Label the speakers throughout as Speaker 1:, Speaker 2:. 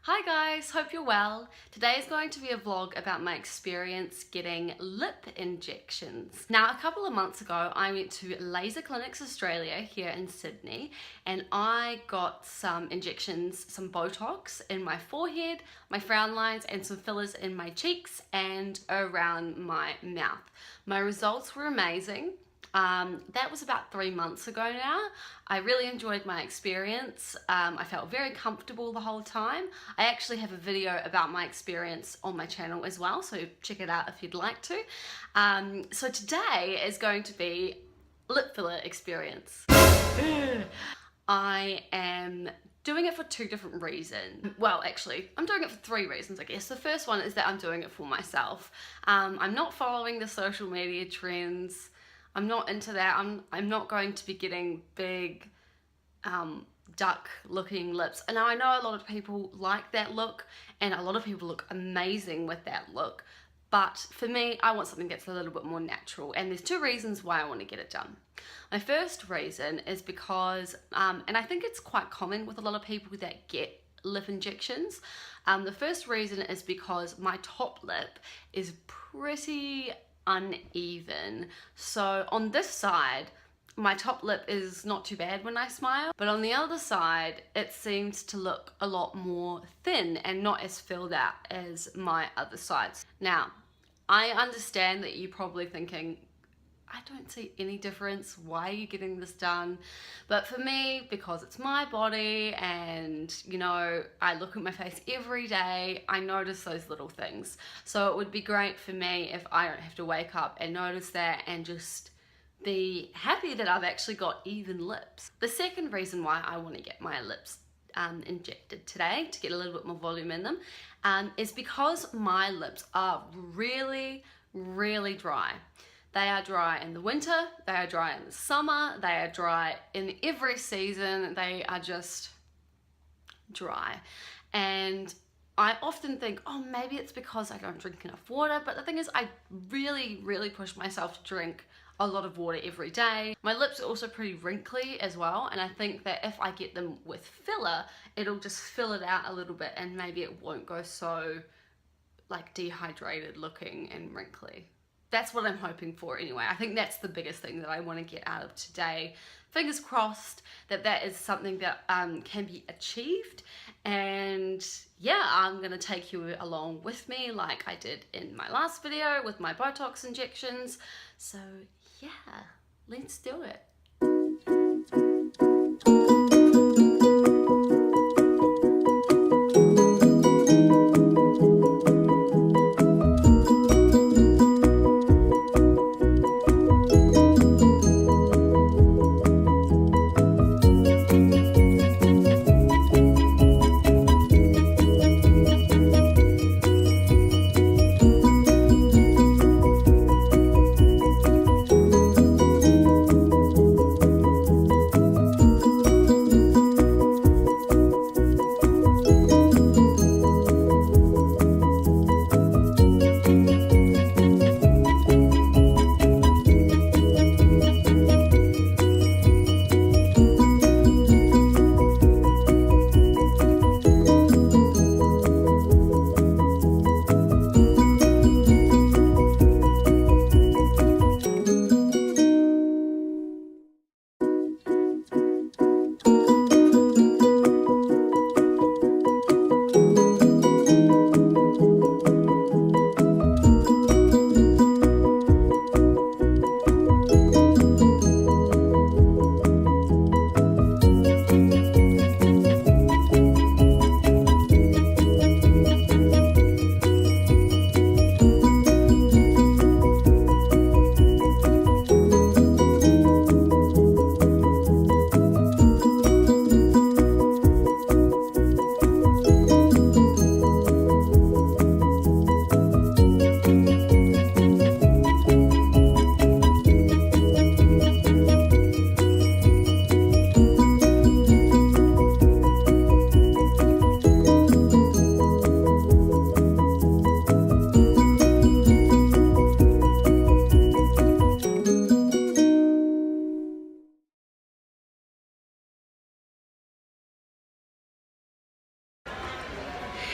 Speaker 1: Hi guys, hope you're well. Today is going to be a vlog about my experience getting lip injections. Now, a couple of months ago, I went to Laser Clinics Australia here in Sydney, and I got some injections, some Botox in my forehead, my frown lines, and some fillers in my cheeks and around my mouth. My results were amazing. That was about 3 months ago now. I really enjoyed my experience. I felt very comfortable the whole time. I actually have a video about my experience on my channel as well, so check it out if you'd like to. So today is going to be lip filler experience. I am doing it for 2 different reasons. Well, actually, I'm doing it for 3 reasons, I guess. The first one is that I'm doing it for myself. I'm not following the social media trends. I'm not into that. I'm not going to be getting big duck looking lips. And I know a lot of people like that look and a lot of people look amazing with that look. But for me, I want something that's a little bit more natural, and there's 2 reasons why I want to get it done. My first reason is because, and I think it's quite common with a lot of people that get lip injections. The first reason is because my top lip is pretty uneven. So on this side, my top lip is not too bad when I smile, but on the other side, it seems to look a lot more thin and not as filled out as my other sides. Now, I understand that you're probably thinking, I don't see any difference. Why are you getting this done? But for me, because it's my body and, you know, I look at my face every day, I notice those little things. So it would be great for me if I don't have to wake up and notice that and just be happy that I've actually got even lips. The second reason why I want to get my lips injected today, to get a little bit more volume in them, is because my lips are really, really dry. They are dry in the winter, they are dry in the summer, they are dry in every season, they are just dry. And I often think, oh, maybe it's because I don't drink enough water, but the thing is, I really, really push myself to drink a lot of water every day. My lips are also pretty wrinkly as well, and I think that if I get them with filler, it'll just fill it out a little bit and maybe it won't go so like dehydrated looking and wrinkly. That's what I'm hoping for anyway. I think that's the biggest thing that I want to get out of today. Fingers crossed that that is something that can be achieved. And yeah, I'm going to take you along with me like I did in my last video with my Botox injections. So yeah, let's do it.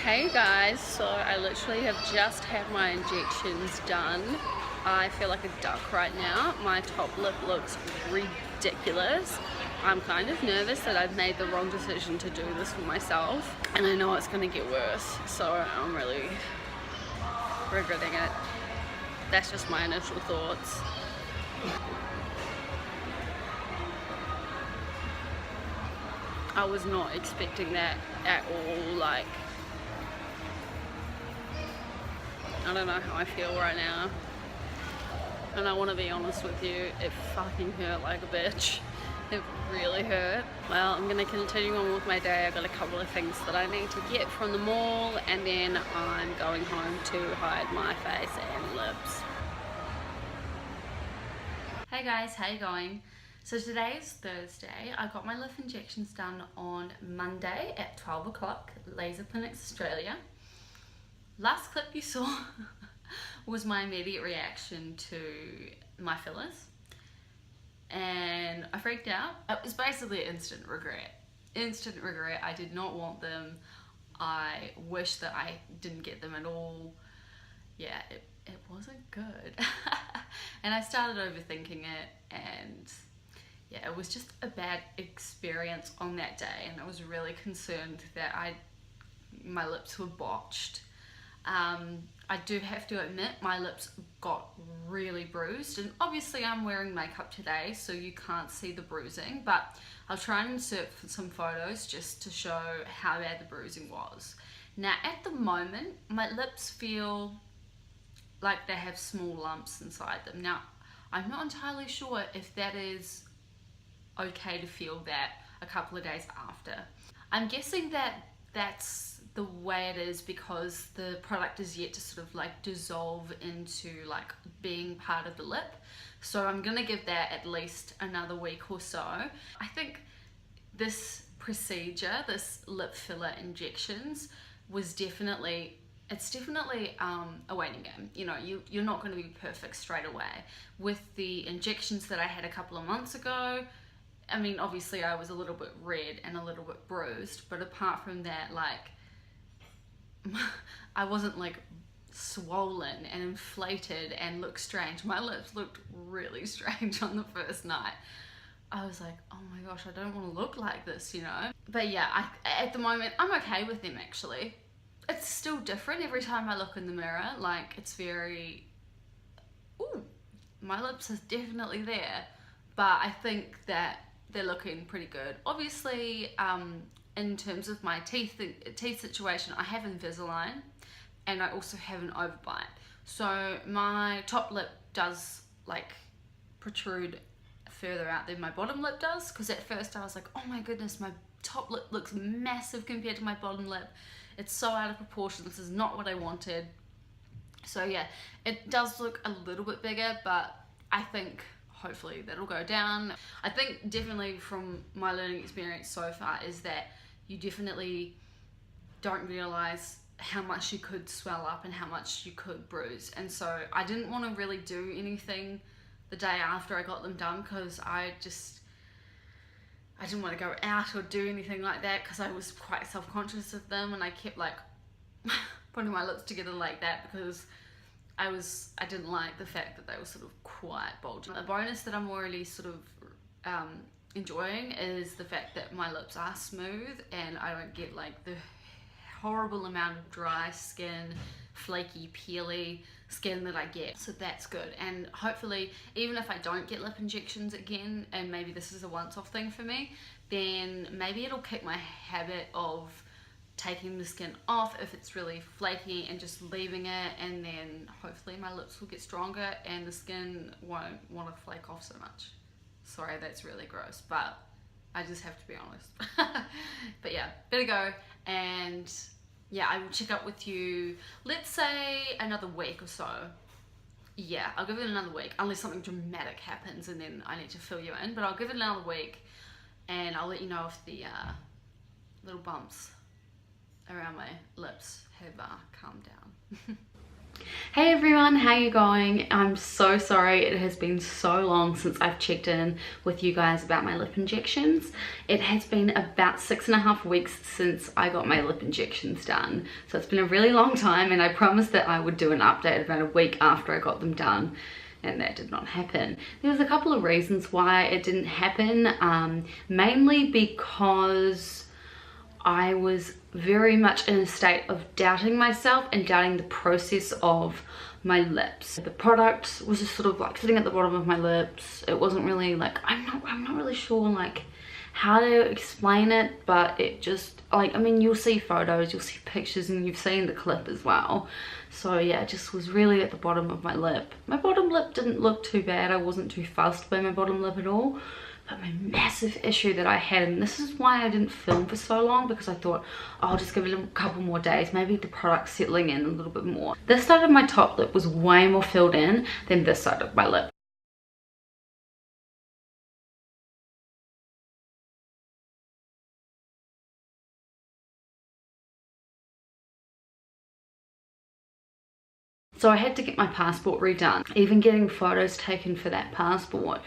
Speaker 1: Hey guys, so I literally have just had my injections done. I feel like a duck right now. My top lip looks ridiculous. I'm kind of nervous that I've made the wrong decision to do this for myself, and I know it's going to get worse, so I'm really regretting it. That's just my initial thoughts. I was not expecting that at all. Like, I don't know how I feel right now, and I want to be honest with you, it fucking hurt like a bitch. It really hurt. Well, I'm gonna continue on with my day. I've got a couple of things that I need to get from the mall, and then I'm going home to hide my face and lips. Hey guys, how you going? So today is Thursday. I got my lip injections done on Monday at 12 o'clock, Laser Clinics Australia. Last clip you saw was my immediate reaction to my fillers, and I freaked out. It was basically instant regret. Instant regret. I did not want them. I wish that I didn't get them at all. Yeah, it wasn't good. And I started overthinking it, and yeah, it was just a bad experience on that day, and I was really concerned that my lips were botched. I do have to admit my lips got really bruised, and obviously I'm wearing makeup today so you can't see the bruising, but I'll try and insert some photos just to show how bad the bruising was. Now at the moment my lips feel like they have small lumps inside them. Now I'm not entirely sure if that is okay to feel that a couple of days after. I'm guessing that that's the way it is because the product is yet to sort of like dissolve into like being part of the lip. So I'm gonna give that at least another week or so. I think this procedure, this lip filler injections, was definitely, it's definitely a waiting game. You know, you're not going to be perfect straight away. With the injections that I had a couple of months ago, I mean, obviously I was a little bit red and a little bit bruised, but apart from that, like, I wasn't like swollen and inflated and looked strange. My lips looked really strange on the first night. I was like, oh my gosh, I don't want to look like this, you know? But yeah, at the moment, I'm okay with them actually. It's still different every time I look in the mirror. Like, it's very, ooh, my lips are definitely there. But I think that they're looking pretty good. Obviously, in terms of my teeth situation, I have Invisalign and I also have an overbite. So my top lip does like protrude further out than my bottom lip does, because at first I was like, oh my goodness, my top lip looks massive compared to my bottom lip. It's so out of proportion. This is not what I wanted. So yeah, it does look a little bit bigger, but I think hopefully that'll go down. I think definitely from my learning experience so far is that you definitely don't realize how much you could swell up and how much you could bruise. And so I didn't want to really do anything the day after I got them done, because I didn't want to go out or do anything like that, because I was quite self-conscious of them, and I kept like putting my lips together like that because I didn't like the fact that they were sort of quite bulging. A bonus that I'm already sort of enjoying is the fact that my lips are smooth and I don't get like the horrible amount of dry skin, flaky, peely skin that I get. So that's good. And hopefully, even if I don't get lip injections again, and maybe this is a once-off thing for me, then maybe it'll kick my habit of taking the skin off if it's really flaky and just leaving it, and then hopefully my lips will get stronger and the skin won't want to flake off so much. Sorry, that's really gross, but I just have to be honest. But yeah, better go, and yeah, I will check up with you, let's say another week or so. Yeah, I'll give it another week, unless something dramatic happens and then I need to fill you in, but I'll give it another week and I'll let you know if the little bumps around my lips have calmed down. Hey everyone, how you going? I'm so sorry it has been so long since I've checked in with you guys about my lip injections. It has been about 6.5 weeks since I got my lip injections done. So it's been a really long time, and I promised that I would do an update about a week after I got them done. And that did not happen. There was a couple of reasons why it didn't happen, mainly because I was very much in a state of doubting myself and doubting the process of my lips. The product was just sort of like sitting at the bottom of my lips. It wasn't really like, I'm not really sure like how to explain it, but it just like, I mean, you'll see photos, you'll see pictures, and you've seen the clip as well. So yeah, it just was really at the bottom of my lip. My bottom lip didn't look too bad. I wasn't too fussed by my bottom lip at all. But my massive issue that I had, and this is why I didn't film for so long, because I thought, oh, I'll just give it a couple more days, maybe the product's settling in a little bit more. This side of my top lip was way more filled in than this side of my lip. So I had to get my passport redone. Even getting photos taken for that passport,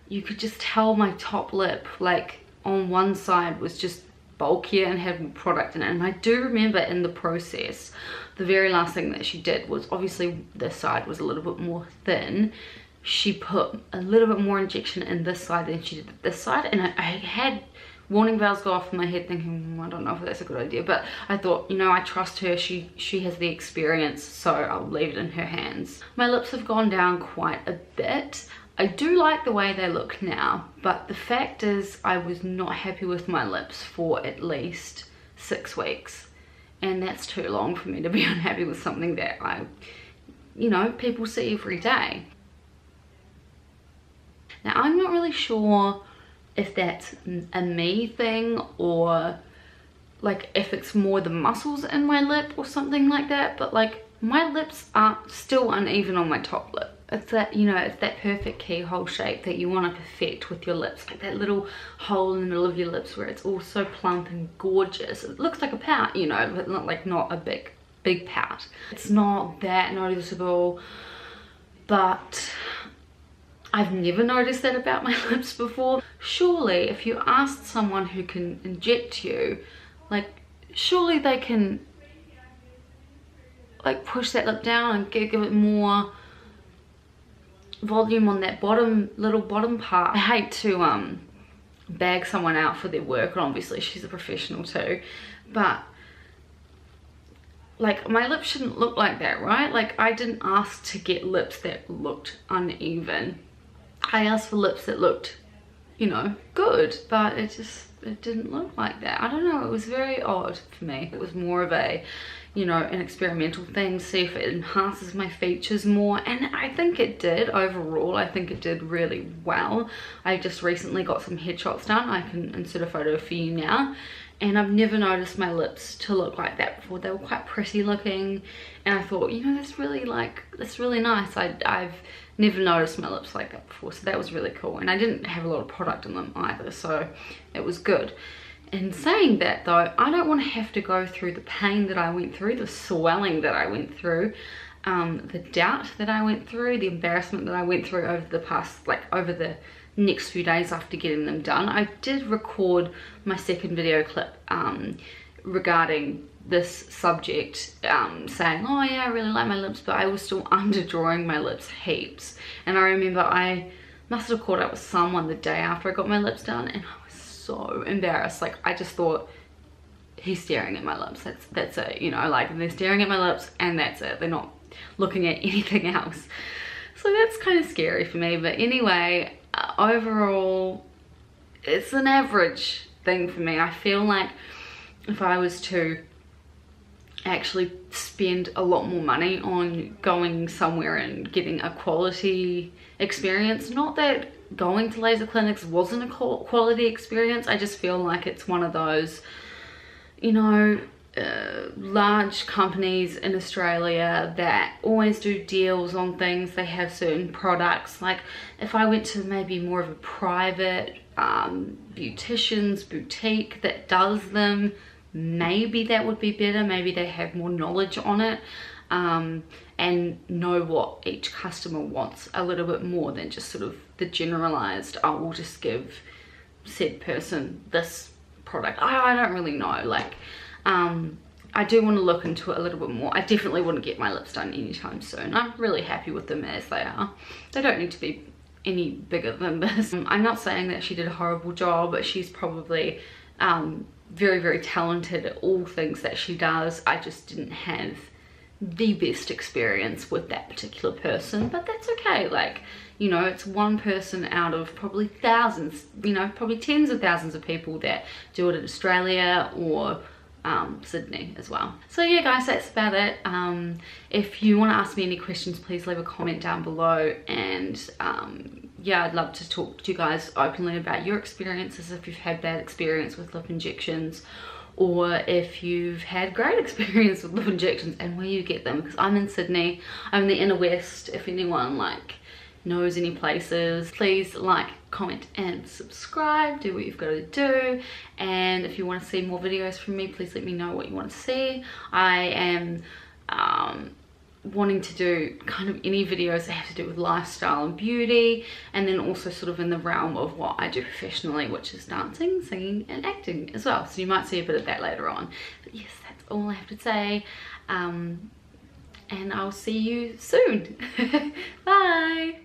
Speaker 1: you could just tell my top lip, like on one side was just bulkier and had more product in it. And I do remember in the process, the very last thing that she did was, obviously this side was a little bit more thin. She put a little bit more injection in this side than she did this side. And I had warning bells go off in my head thinking, I don't know if that's a good idea. But I thought, you know, I trust her. She has the experience, so I'll leave it in her hands. My lips have gone down quite a bit. I do like the way they look now, but the fact is I was not happy with my lips for at least 6 weeks. And that's too long for me to be unhappy with something that you know, people see every day. Now, I'm not really sure if that's a me thing or like if it's more the muscles in my lip or something like that, but like my lips are still uneven on my top lip. It's that, you know, it's that perfect keyhole shape that you want to perfect with your lips, like that little hole in the middle of your lips where it's all so plump and gorgeous. It looks like a pout, you know, but not a big pout. It's not that noticeable, but I've never noticed that about my lips before. Surely if you asked someone who can inject you, like surely they can like push that lip down and give it more volume on that little bottom part. I hate to bag someone out for their work, and obviously she's a professional too, but like my lips shouldn't look like that, right? Like I didn't ask to get lips that looked uneven. I asked for lips that looked, you know, good, but it didn't look like that. I don't know, it was very odd for me. It was more of a, you know, an experimental thing, see if it enhances my features more, and I think it did overall. I think it did really well. I just recently got some headshots done. I can insert a photo for you now, and I've never noticed my lips to look like that before. They were quite pretty looking, and I thought, you know, that's really nice. I've never noticed my lips like that before, so that was really cool. And I didn't have a lot of product in them either, so it was good. In saying that though, I don't want to have to go through the pain that I went through, the swelling that I went through, the doubt that I went through, the embarrassment that I went through over the next few days after getting them done. I did record my second video clip regarding this subject, saying, oh yeah, I really like my lips, but I was still underdrawing my lips heaps. And I remember I must have caught up with someone the day after I got my lips done, and I was so embarrassed. Like I just thought, he's staring at my lips, that's it, you know, like they're staring at my lips and that's it, they're not looking at anything else. So that's kind of scary for me. But anyway, overall it's an average thing for me. I feel like if I was to actually spend a lot more money on going somewhere and getting a quality experience, not that going to laser clinics wasn't a quality experience, I just feel like it's one of those, you know, large companies in Australia that always do deals on things. They have certain products. Like if I went to maybe more of a private beautician's boutique that does them, maybe that would be better. Maybe they have more knowledge on it, and know what each customer wants a little bit more than just sort of the generalized, oh, we'll just give said person this product. I don't really know. Like, I do want to look into it a little bit more. I definitely wouldn't get my lips done anytime soon. I'm really happy with them as they are. They don't need to be any bigger than this. I'm not saying that she did a horrible job, but she's probably very, very talented at all things that she does. I just didn't have the best experience with that particular person, but that's okay. Like, you know, it's one person out of probably thousands, you know, probably tens of thousands of people that do it in Australia or Sydney as well. So yeah guys, that's about it. If you want to ask me any questions, please leave a comment down below, and yeah, I'd love to talk to you guys openly about your experiences, if you've had bad experience with lip injections, or if you've had great experience with lip injections and where you get them, because I'm in Sydney, I'm in the inner west. If anyone like knows any places, please like, comment and subscribe. Do what you've got to do, and if you want to see more videos from me, please let me know what you want to see. I am wanting to do kind of any videos that have to do with lifestyle and beauty, and then also sort of in the realm of what I do professionally, which is dancing, singing and acting as well. So you might see a bit of that later on. But yes, that's all I have to say, and I'll see you soon. Bye.